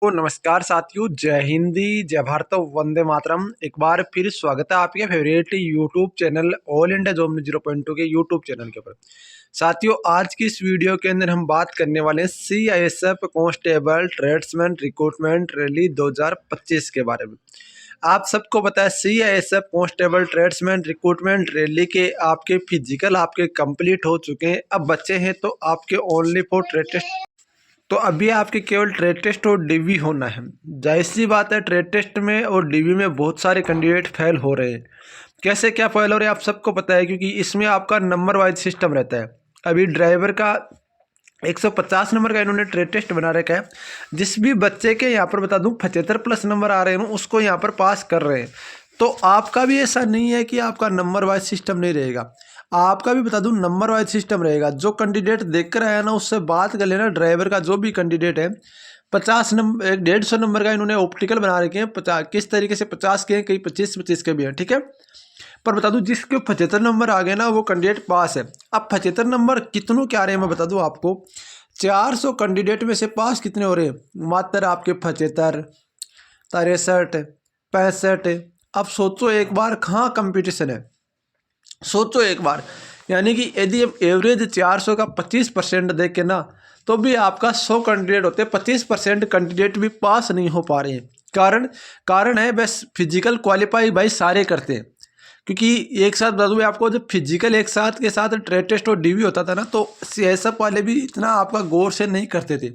तो नमस्कार साथियों, जय हिंदी, जय भारत, वंदे मातरम। एक बार फिर स्वागत है आपके favourite YouTube channel all India job 0.2 के यूट्यूब चैनल के ऊपर। साथियों, आज की इस वीडियो के अंदर हम बात करने वाले हैं CISF constable tradesman recruitment rally 2025 के बारे में। आप सबको पता है CISF constable tradesman recruitment rally के आपके फिजिकल आपके कंप्लीट हो चुके हैं। अब बच्चे हैं तो आपके ओनली फॉर ट्रेड टेस्ट। तो अभी आपके केवल ट्रेड टेस्ट और डीवी होना है। जाहिर सी बात है, ट्रेड टेस्ट में और डीवी में बहुत सारे कैंडिडेट फेल हो रहे हैं। कैसे क्या फेल हो रहे हैं आप सबको पता है, क्योंकि इसमें आपका नंबर वाइज सिस्टम रहता है। अभी ड्राइवर का 150 नंबर का इन्होंने ट्रेड टेस्ट बना रखा है। जिस भी बच्चे के यहाँ पर बता दूं 75 प्लस नंबर आ रहे हैं, उसको यहाँ पर पास कर रहे हैं। तो आपका भी ऐसा नहीं है कि आपका नंबर वाइज सिस्टम नहीं रहेगा, आपका भी बता दूं नंबर वाइज सिस्टम रहेगा। जो कैंडिडेट देख कर आया ना, उससे बात कर लेना। ड्राइवर का जो भी कैंडिडेट है 50 नंबर 150 नंबर का इन्होंने ऑप्टिकल बना रखे हैं। 50 किस तरीके से 50 के हैं, कई 25 के भी हैं, ठीक है। पर बता दूं जिसके 75 नंबर आ गए ना, वो कैंडिडेट पास है। अब 75 नंबर कितनों के आ रहे हैं मैं बता दूं आपको। 400 कैंडिडेट में से पास कितने हो रहे हैं? मात्र आपके 75, 63, 65। अब सोचो एक बार, कहाँ कंपटीशन है, सोचो एक बार। यानी कि यदि हम एवरेज 400 का 25% देखें ना, तो भी आपका 100 कैंडिडेट होते हैं, 25% कैंडिडेट भी पास नहीं हो पा रहे हैं। कारण है बस फिजिकल क्वालिफाई भाई सारे करते हैं। क्योंकि एक साथ बता दूँ आपको, जब फिजिकल एक साथ के साथ ट्रेड टेस्ट और डीवी होता था ना, तो सीएसएफ वाले भी इतना आपका गौर से नहीं करते थे।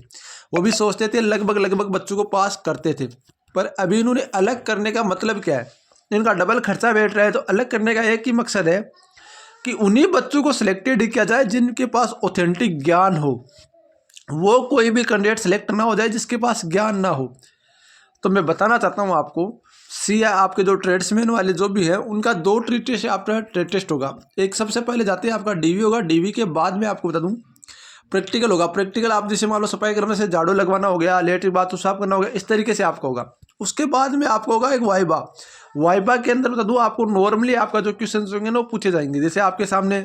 वो भी सोचते थे लगभग बच्चों को पास करते थे। पर अभी इन्होंने अलग करने का मतलब क्या है? इनका डबल खर्चा बैठ रहा है, तो अलग करने का एक ही मकसद है कि उन्हीं बच्चों को सिलेक्टेड किया जाए जिनके पास ऑथेंटिक ज्ञान हो। वो कोई भी कैंडिडेट सिलेक्ट ना हो जाए जिसके पास ज्ञान ना हो। तो मैं बताना चाहता हूँ आपको, आपके जो ट्रेड्समैन वाले जो भी है, उनका 2 ट्रेड टेस्ट आपका ट्रेड टेस्ट होगा। एक सबसे पहले जाते हैं आपका डीवी होगा, डीवी के बाद में आपको बता दूँ प्रैक्टिकल होगा। प्रैक्टिकल आप जैसे मान लो सफाई करने से झाड़ू लगवाना हो गया, लेटरिन बाथरूम साफ करना हो गया, इस तरीके से आपका होगा। उसके बाद में आपको होगा एक वाइबा। वाइबा के अंदर बता दूँ आपको, नॉर्मली आपका जो क्वेश्चन होंगे ना, वो पूछे जाएंगे। जैसे आपके सामने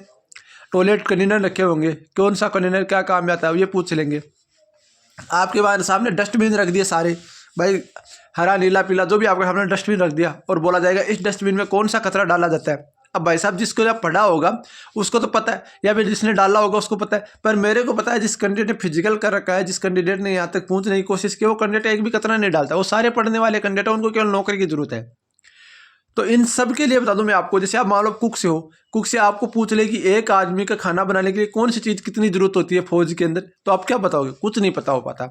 टॉयलेट कंटेनर रखे होंगे, कौन सा कंटेनर क्या काम में आता है ये पूछ लेंगे। आपके बाद सामने डस्टबिन रख दिए सारे, भाई हरा नीला पीला जो भी आपके सामने डस्टबिन रख दिया, और बोला जाएगा इस डस्टबिन में कौन सा कचरा डाला जाता है। अब भाई साहब, जिसको जब पढ़ा होगा उसको तो पता है, या फिर जिसने डाला होगा उसको पता है। पर मेरे को पता है, जिस कैंडिडेट ने फिजिकल कर रखा है, जिस कैंडिडेट ने यहाँ तक पहुँचने की कोशिश की, वो कैंडिडेट एक भी कचरा नहीं डालता। वो सारे पढ़ने वाले कैंडिडेट, उनको केवल नौकरी की जरूरत है। तो इन सब के लिए बता दूं मैं आपको, जैसे आप मान लो कुक से हो, कुक से आपको पूछ ले कि एक आदमी का खाना बनाने के लिए कौन सी चीज़ कितनी जरूरत होती है फौज के अंदर, तो आप क्या बताओगे? कुछ नहीं पता हो पाता।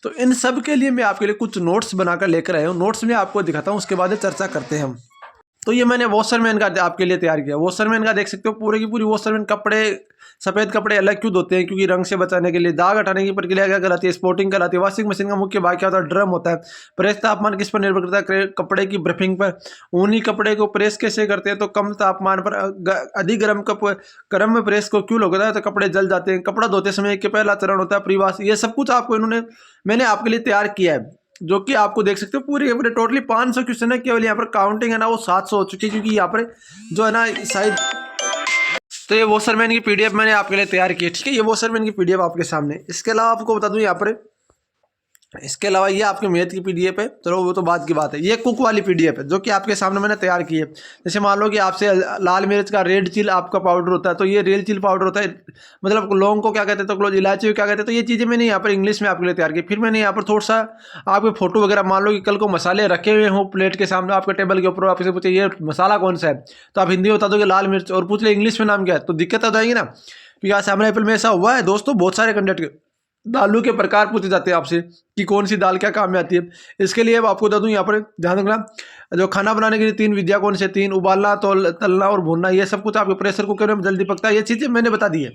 तो इन सब के लिए मैं आपके लिए कुछ नोट्स बनाकर लेकर आया हूँ। नोट्स में आपको दिखाता हूँ, उसके बाद चर्चा करते हैं हम। तो ये मैंने वॉशरमैन का आपके लिए तैयार किया। वॉशरमैन का देख सकते हो, पूरे की पूरी वॉशरमैन कपड़े, सफ़ेद कपड़े अलग क्यों धोते हैं? क्योंकि रंग से बचाने के लिए। दाग हटाने की प्रक्रिया क्या कराती है? स्पॉटिंग कराती है। वॉशिंग मशीन का मुख्य भाग क्या होता है? ड्रम होता है। प्रेस तापमान किस पर निर्भर करता है? कपड़े की ब्रफिंग पर। ऊनी कपड़े को प्रेस कैसे करते हैं? तो कम तापमान पर। अधिक गर्म में प्रेस को क्यों लगता है? तो कपड़े जल जाते हैं। कपड़ा धोते समय के पहला चरण होता है प्रीवाश। ये सब कुछ आपको मैंने आपके लिए तैयार किया है, जो कि आपको देख सकते हो पूरे टोटली 500 क्वेश्चन है। केवल यहाँ पर काउंटिंग है ना, वो 700 हो चुकी है, क्योंकि यहाँ पर जो है ना शायद। तो ये वॉशरमैन की पीडीएफ मैंने आपके लिए तैयार की है, ठीक है। ये वॉशरमैन की पीडीएफ आपके सामने। इसके अलावा आपको बता दूं यहाँ पर, इसके अलावा ये आपके मैथ की पीडीएफ है, चलो वो तो बात की बात है। ये कुक वाली पीडीएफ है, जो कि आपके सामने मैंने तैयार की है। जैसे मान लो कि आपसे लाल मिर्च का रेड चिल आपका पाउडर होता है, तो ये रेड चिल पाउडर होता है। मतलब लौंग को क्या कहते हैं, तो क्लोज इलायची को क्या कहते हैं। तो ये चीज़ें मैंने यहाँ पर इंग्लिश में आपके लिए तैयार की। फिर मैंने यहाँ पर थोड़ा सा आपके फोटो वगैरह, मान लो कि कल को मसाले रखे हुए हों प्लेट के सामने आपके टेबल के ऊपर, आपसे पूछे ये मसाला कौन सा है, तो आप हिंदी में बता दोगे लाल मिर्च, और पूछ ले इंग्लिश में नाम क्या है, तो दिक्कत आ जाएगी ना। क्योंकि आज सामने एप्पल में ऐसा हुआ है दोस्तों, बहुत सारे कैंडिडेट दालों के प्रकार पूछे जाते हैं आपसे कि कौन सी दाल क्या काम में आती है। इसके लिए अब आपको बता दूं, यहाँ पर ध्यान रखना, जो खाना बनाने के लिए 3 विधियाँ कौन से 3? उबालना, तलना और भूनना। ये सब कुछ आपके प्रेशर कुकर में जल्दी पकता है। ये चीज़ें मैंने बता दी है।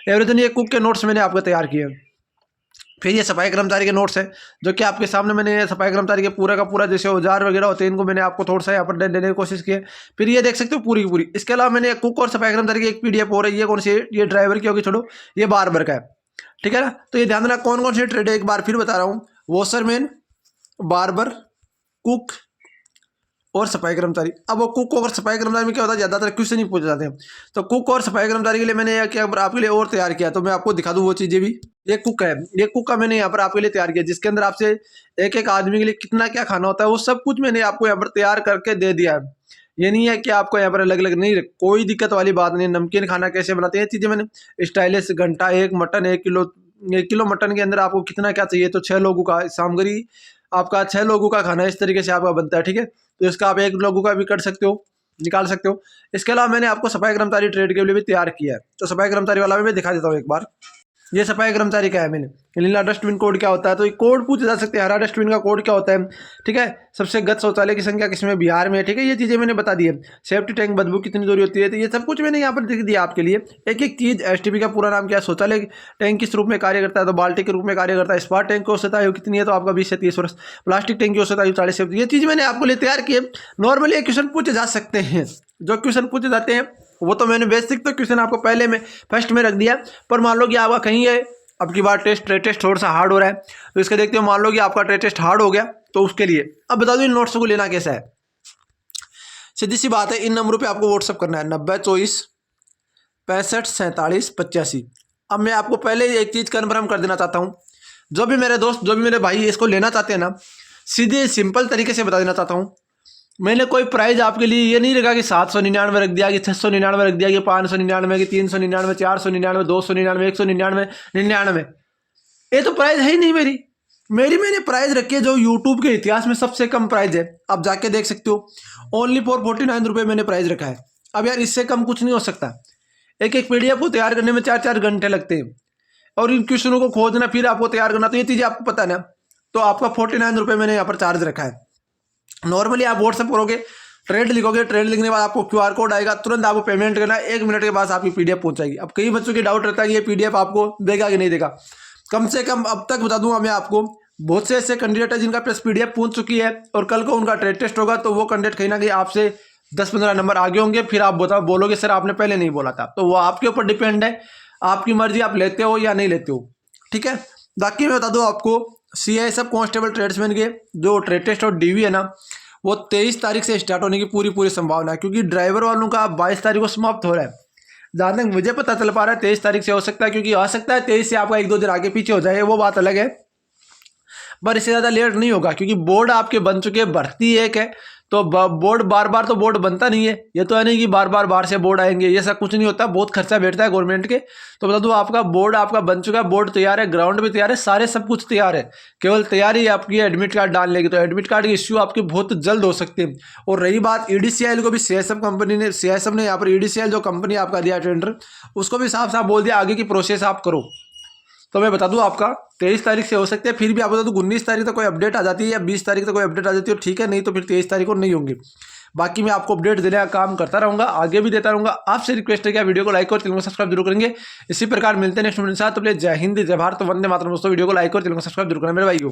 एवरीथिंग ये कुक के नोट्स मैंने आपको तैयार किए हैं। फिर ये सफाई कर्मचारी के नोट्स हैं, जो कि आपके सामने मैंने सफाई कर्मचारी के पूरा का पूरा जैसे औजार वगैरह होते हैं, इनको मैंने आपको थोड़ा सा यहाँ पर देने की कोशिश की है। फिर ये देख सकते हो पूरी की पूरी। इसके अलावा मैंने कुक और सफाई कर्मचारी की एक पीडीएफ हो रही है। ये कौन सी है? ये ड्राइवर की होगी, छोड़ो, ये बार्बर का है, ठीक है ना। तो ये ध्यान देना कौन कौन से ट्रेड है, एक बार फिर बता रहा हूँ। वॉशरमैन, बार्बर, कुक और सफाई कर्मचारी। अब वो कुक और सफाई कर्मचारी में क्या होता है, ज़्यादातर क्वेश्चन ही पूछे जाते हैं। तो कुक और सफाई कर्मचारी के लिए मैंने क्या आपके लिए और तैयार किया, तो मैं आपको दिखा दूँ वो चीज़ें भी। ये कुक है, ये कुक का मैंने यहाँ पर आपके लिए तैयार किया, जिसके अंदर आपसे एक एक आदमी के लिए कितना क्या खाना होता है वो सब कुछ मैंने आपको यहाँ पर तैयार करके दे दिया है। ये नहीं है कि आपको यहाँ पर अलग अलग नहीं, कोई दिक्कत वाली बात नहीं। नमकीन खाना कैसे बनाते हैं, ये चीज़ें मैंने स्टाइलिश घंटा, एक मटन 1 किलो मटन के अंदर आपको कितना क्या चाहिए, तो 6 लोगों का सामग्री, आपका 6 लोगों का खाना इस तरीके से आपका बनता है, ठीक है। तो इसका आप 1 लोगों का भी कर सकते हो, निकाल सकते हो। इसके अलावा मैंने आपको सफाई कर्मचारी ट्रेड के लिए भी तैयार किया है, तो सफाई कर्मचारी वाला भी मैं दिखा देता हूँ एक बार। ये सफाई कर्मचारी का है, मैंने नीला डस्टबिन कोड क्या होता है, तो ये कोड पूछे जा सकते हैं। हरा डस्टबिन का कोड क्या होता है, ठीक है। सबसे गत शौचालय की संख्या किसमें, बिहार में, ठीक है। ये चीज़ें मैंने बता दी है। सेफ्टी टैंक बदबू कितनी दूरी होती है, तो ये सब कुछ मैंने यहाँ पर लिख दिया आपके लिए। एक एक चीज़, एसटीपी का पूरा नाम क्या है, शौचालय टैंक किस रूप में कार्य करता है, तो बाल्टी के रूप में कार्य करता है। स्पार्क टैंक की औसत आयु कितनी है, तो आपका 20 से 30 वर्ष। प्लास्टिक टैंक की औसत आयु 40 से। ये चीज़ मैंने आपको लिए तैयार की है। नॉर्मली क्वेश्चन पूछे जा सकते हैं, जो क्वेश्चन पूछे जाते हैं वो तो मैंने बेसिक तो क्वेश्चन आपको पहले में फर्स्ट में रख दिया। पर मान लो कि आपका कहीं है अब की बार टेस्ट थोड़ा सा हार्ड हो रहा है, तो इसके देखते हो मान लो कि आपका टेस्ट हार्ड हो गया, तो उसके लिए अब बता दो इन नोट्स को लेना कैसा है। सीधी सी बात है, इन नंबरों पे आपको व्हाट्सअप करना है 90 24 65 47 85। अब मैं आपको पहले एक चीज़ कन्फर्म कर देना चाहता हूँ, जो भी मेरे दोस्त, जो भी मेरे भाई इसको लेना चाहते हैं ना, सीधे सिंपल तरीके से बता देना चाहता हूँ। मैंने कोई प्राइस आपके लिए ये नहीं रखा कि 799 रख दिया, कि 699 रख दिया, कि 599, कि 399, 499, 299, 199, 99। ये तो प्राइस है ही नहीं मैंने प्राइस रखी है जो यूट्यूब के इतिहास में सबसे कम प्राइस है। आप जाके देख सकते हो, ओनली फॉर 49 रुपये मैंने प्राइस रखा है। अब यार इससे कम कुछ नहीं हो सकता। एक एक PDF को तैयार करने में 4-4 घंटे लगते हैं, और इन क्वेश्चनों को खोजना फिर आपको तैयार करना, तो ये चीज़ें आपको पता है ना। तो आपका 49 रुपये मैंने यहाँ पर चार्ज रखा है। नॉर्मली आप व्हाट्सएप करोगे, ट्रेड लिखोगे, ट्रेड लिखने के बाद आपको QR कोड आएगा, तुरंत आपको पेमेंट करना है, 1 मिनट के बाद आपकी PDF पहुंच जाएगी। अब कई बच्चों की डाउट रहता है कि ये PDF आपको देगा कि नहीं देगा। कम से कम अब तक बता दूंगा मैं आपको, बहुत से ऐसे कैंडिडेट है जिनका प्लस PDF पहुंच चुकी है, और कल को उनका ट्रेड टेस्ट होगा तो वो कैंडिडेट कहीं ना कहीं आपसे 10-15 नंबर आगे होंगे। फिर आप बोलोगे सर आपने पहले नहीं बोला था, तो वो आपके ऊपर डिपेंड है, आपकी मर्जी, आप लेते हो या नहीं लेते हो, ठीक है। बाकी मैं बता दूँ आपको, CI सब कांस्टेबल ट्रेड्समैन के जो ट्रेड टेस्ट और DV है ना, वो 23 तारीख से स्टार्ट होने की पूरी संभावना है, क्योंकि ड्राइवर वालों का 22 तारीख को समाप्त हो रहा है। जहाँ तक मुझे पता चल पा रहा है 23 तारीख से हो सकता है, क्योंकि आ सकता है 23 से आपका 1-2 दिन आगे पीछे हो जाए, वो बात अलग है। पर इससे ज़्यादा लेट नहीं होगा, क्योंकि बोर्ड आपके बन चुके हैं, भर्ती एक है, तो बोर्ड बार बार तो बोर्ड बनता नहीं है। ये तो है नहीं कि बार बार से बोर्ड आएंगे, ये सब कुछ नहीं होता, बहुत खर्चा बैठता है गवर्नमेंट के। तो बता दूं आपका बोर्ड आपका बन चुका है, बोर्ड तैयार है, ग्राउंड भी तैयार है, सारे सब कुछ तैयार है। केवल तैयारी आपकी एडमिट कार्ड डाल लेगी, तो एडमिट कार्ड की इश्यू आपकी बहुत जल्द हो सकती है। और रही बात EDCL को भी CSF कंपनी ने, CSF ने यहाँ पर EDCL जो कंपनी आपका दिया टेंडर, उसको भी साफ साफ बोल दिया आगे की प्रोसेस आप करो। तो मैं बता दूं आपका 23 तारीख से हो सकते हैं, फिर भी आप बता दूं 19 तारीख तक कोई अपडेट आ जाती है या 20 तारीख तक कोई अपडेट आ जाती है, ठीक है, नहीं तो फिर 23 तारीख को नहीं होंगी। बाकी मैं आपको अपडेट देने का काम करता रहूंगा, आगे भी देता रहूंगा। आपसे रिक्वेस्ट है कि आप वीडियो को लाइक और चैनल को सब्सक्राइब जरूर करेंगे। इसी प्रकार मिलते हैं नेक्स्ट वीडियो के साथ। तो जय हिंद, जय भारत, वंदे मातरम। दोस्तों वीडियो को लाइक और चैनल को सब्सक्राइब जरूर करें मेरे भाइयों।